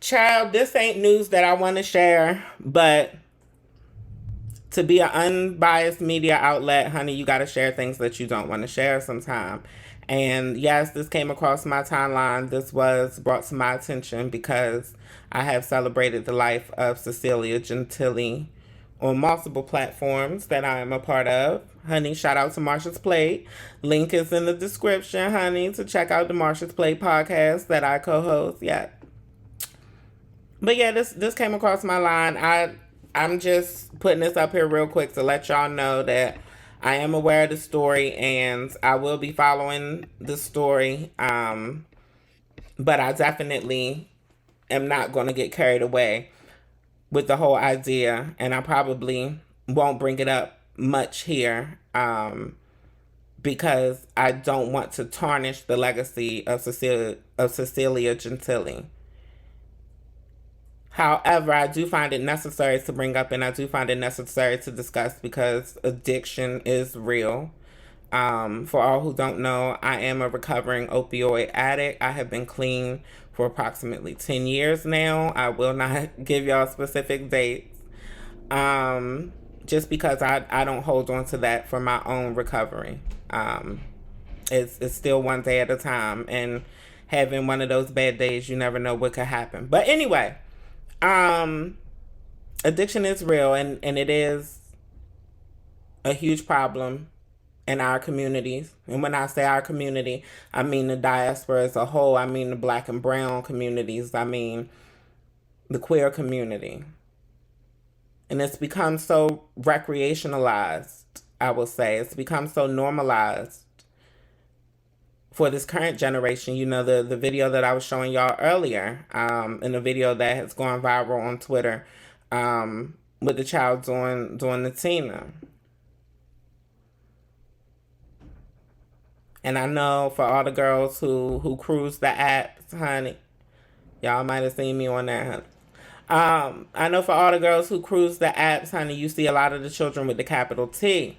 Child, this ain't news that I want to share, but to be an unbiased media outlet, honey, you got to share things that you don't want to share sometime. And yes, this came across my timeline. This was brought to my attention because I have celebrated the life of Cecilia Gentili on multiple platforms that I am a part of. Honey, shout out to Marsha's Plate. Link is in the description, honey, to check out the Marsha's Plate podcast that I co-host. Yeah. But yeah, this came across my line. I'm just putting this up here real quick to let y'all know that I am aware of the story and I will be following the story. But I definitely am not going to get carried away with the whole idea, and I probably won't bring it up much here because I don't want to tarnish the legacy of Cecilia Gentili. However, I do find it necessary to bring up, and I do find it necessary to discuss because addiction is real. For all who don't know, I am a recovering opioid addict. I have been clean for approximately 10 years now. I will not give y'all specific dates just because I don't hold on to that for my own recovery. It's still one day at a time, and having one of those bad days, you never know what could happen. But anyway, addiction is real, and it is a huge problem in our communities. And when I say our community, I mean the diaspora as a whole. I mean the Black and brown communities. I mean the queer community. And it's become so recreationalized, I will say. It's become so normalized for this current generation. You know, the video that I was showing y'all earlier, in the video that has gone viral on Twitter, with the child doing the Tina. And I know for all the girls who cruise the apps, honey, y'all might have seen me on there, honey. I know for all the girls who cruise the apps, honey, you see a lot of the children with the capital T.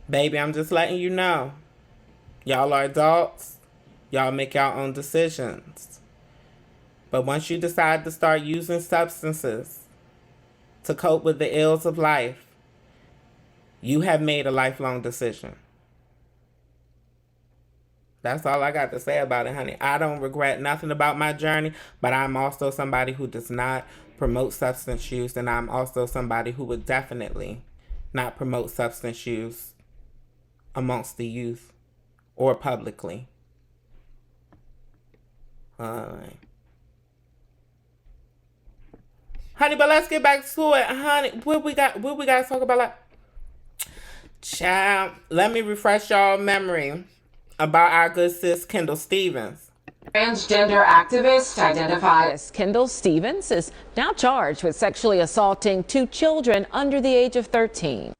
Baby, I'm just letting you know. Y'all are adults. Y'all make your own decisions. But once you decide to start using substances to cope with the ills of life, you have made a lifelong decision. That's all I got to say about it, honey. I don't regret nothing about my journey, but I'm also somebody who does not promote substance use, and I'm also somebody who would definitely not promote substance use amongst the youth or publicly. Honey, but let's get back to it, honey. What we got to talk about? Like, child, let me refresh y'all memory about our good sis Kendall Stevens. Transgender activist identified as Kendall Stevens is now charged with sexually assaulting 2 children under the age of 13.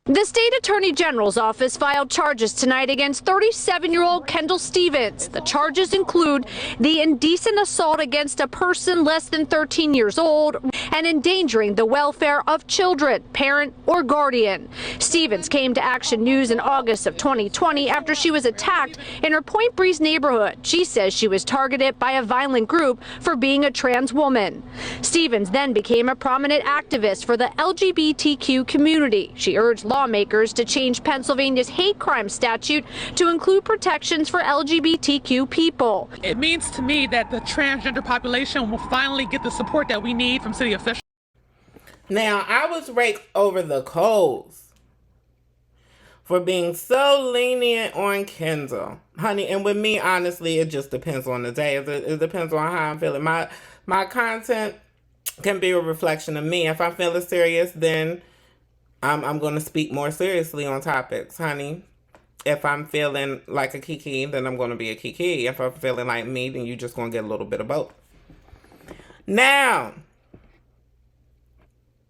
The state attorney general's office filed charges tonight against 37-year-old Kendall Stevens. The charges include the indecent assault against a person less than 13 years old and endangering the welfare of children, parent or guardian. Stevens came to Action News in August of 2020 after she was attacked in her Point Breeze neighborhood. She says she was targeted by a violent group for being a trans woman. Stevens then became a prominent activist for the LGBTQ community. She urged lawmakers to change Pennsylvania's hate crime statute to include protections for LGBTQ people. It means to me that the transgender population will finally get the support that we need from city officials. Now, I was raked over the coals for being so lenient on Kendall. Honey, and with me, honestly, it just depends on the day. It depends on how I'm feeling. My content can be a reflection of me. If I'm feeling serious, then I'm going to speak more seriously on topics, honey. If I'm feeling like a kiki, then I'm going to be a kiki. If I'm feeling like me, then you're just going to get a little bit of both. Now,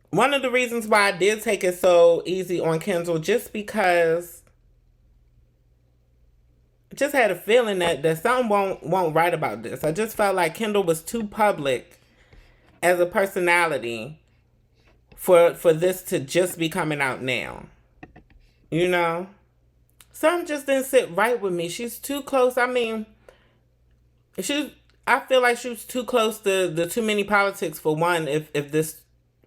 one of the reasons why I did take it so easy on Kendall, just because I just had a feeling that something won't right about this. I just felt like Kendall was too public as a personality for this to just be coming out now. You know? Something just didn't sit right with me. She's too close. I mean, I feel like she was too close to the too many politics for one. If this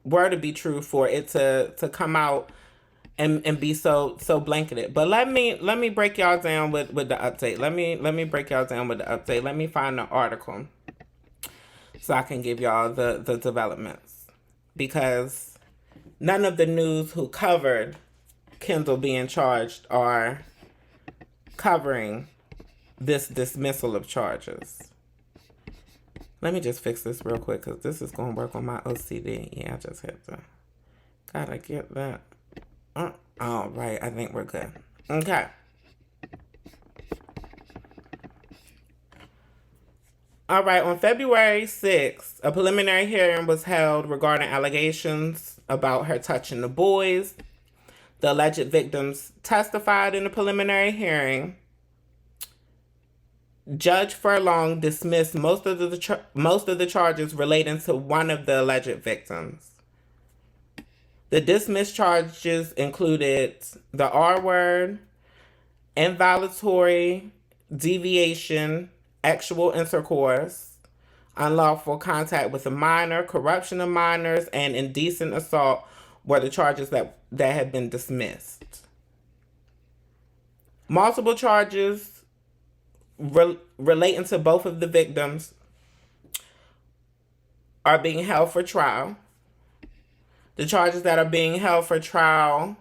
were to be true, for it to come out and be so blanketed. But let me break y'all down with the update. Let me break y'all down with the update. Let me find the article so I can give y'all the developments, because none of the news who covered Kendall being charged are covering this dismissal of charges. Let me just fix this real quick, because this is going to work on my OCD. Yeah, I just had to. Gotta get that. All right, I think we're good. Okay. All right, on February 6th, a preliminary hearing was held regarding allegations about her touching the boys. The alleged victims testified in the preliminary hearing. Judge Furlong dismissed most of the charges relating to one of the alleged victims. The dismissed charges included the R word, involuntary deviation, sexual intercourse, unlawful contact with a minor, corruption of minors, and indecent assault were the charges that had been dismissed. Multiple charges relating to both of the victims are being held for trial. The charges that are being held for trial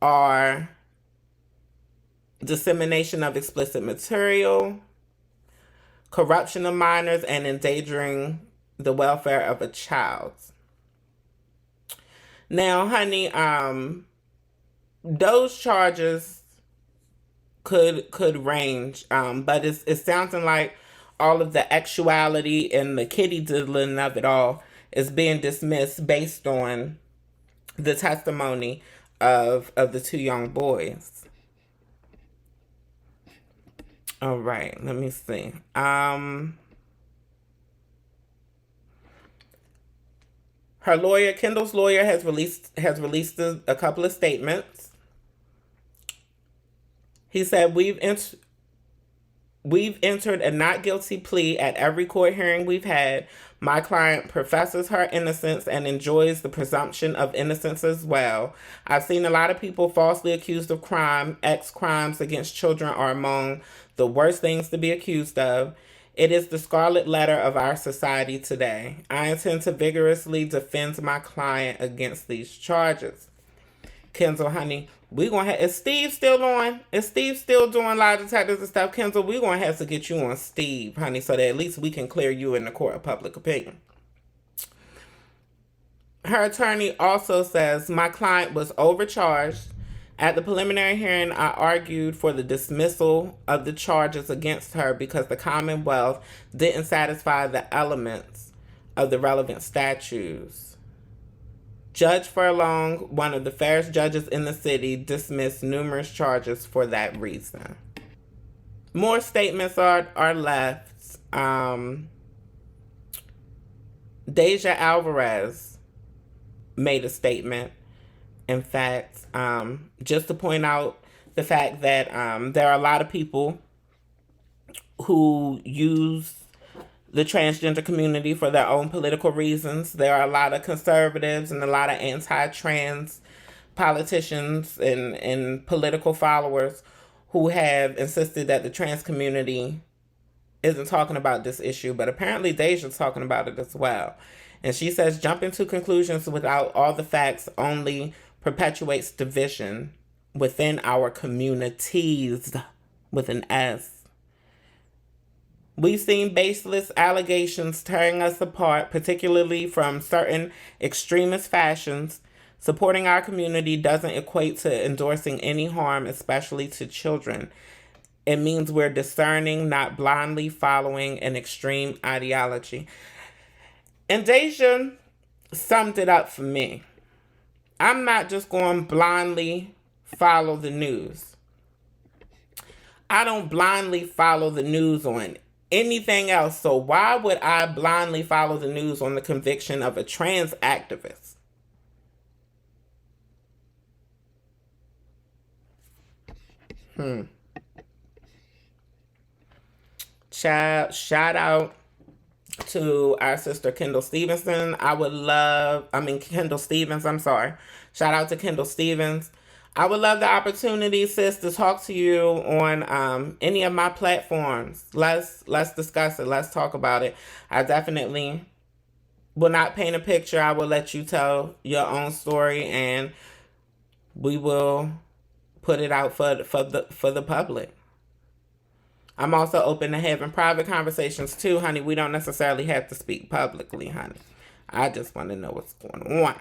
are dissemination of explicit material, corruption of minors, and endangering the welfare of a child. Now, honey, those charges could range, but it's sounding like all of the actuality and the kitty diddling of it all is being dismissed based on the testimony of the two young boys. All right, let me see. Her lawyer, Kendall's lawyer, has released a couple of statements. He said, We've entered a not guilty plea at every court hearing we've had. My client professes her innocence and enjoys the presumption of innocence as well. I've seen a lot of people falsely accused of crime. Crimes against children are among the worst things to be accused of. It is the scarlet letter of our society today. I intend to vigorously defend my client against these charges. Kendall, honey, we gonna have, is Steve still on? Is Steve still doing lie detectors and stuff? Kendall, we gonna have to get you on Steve, honey, so that at least we can clear you in the court of public opinion. Her attorney also says, my client was overcharged. At the preliminary hearing, I argued for the dismissal of the charges against her because the Commonwealth didn't satisfy the elements of the relevant statutes. Judge Furlong, one of the fairest judges in the city, dismissed numerous charges for that reason. More statements are left. Deja Alvarez made a statement. In fact, just to point out the fact that there are a lot of people who use the transgender community for their own political reasons. There are a lot of conservatives and a lot of anti-trans politicians and political followers who have insisted that the trans community isn't talking about this issue, but apparently Deja's talking about it as well. And she says, jumping to conclusions without all the facts only perpetuates division within our communities, with an S. We've seen baseless allegations tearing us apart, particularly from certain extremist fashions. Supporting our community doesn't equate to endorsing any harm, especially to children. It means we're discerning, not blindly following an extreme ideology. And Deja summed it up for me. I'm not just going to blindly follow the news. I don't blindly follow the news on anything else. So why would I blindly follow the news on the conviction of a trans activist? shout out to our sister Kendall Stevenson. Kendall Stevens, I'm sorry. Shout out to Kendall Stevens. I would love the opportunity, sis, to talk to you on any of my platforms. Let's discuss it. Let's talk about it. I definitely will not paint a picture. I will let you tell your own story, and we will put it out for the public. I'm also open to having private conversations too, honey. We don't necessarily have to speak publicly, honey. I just want to know what's going on.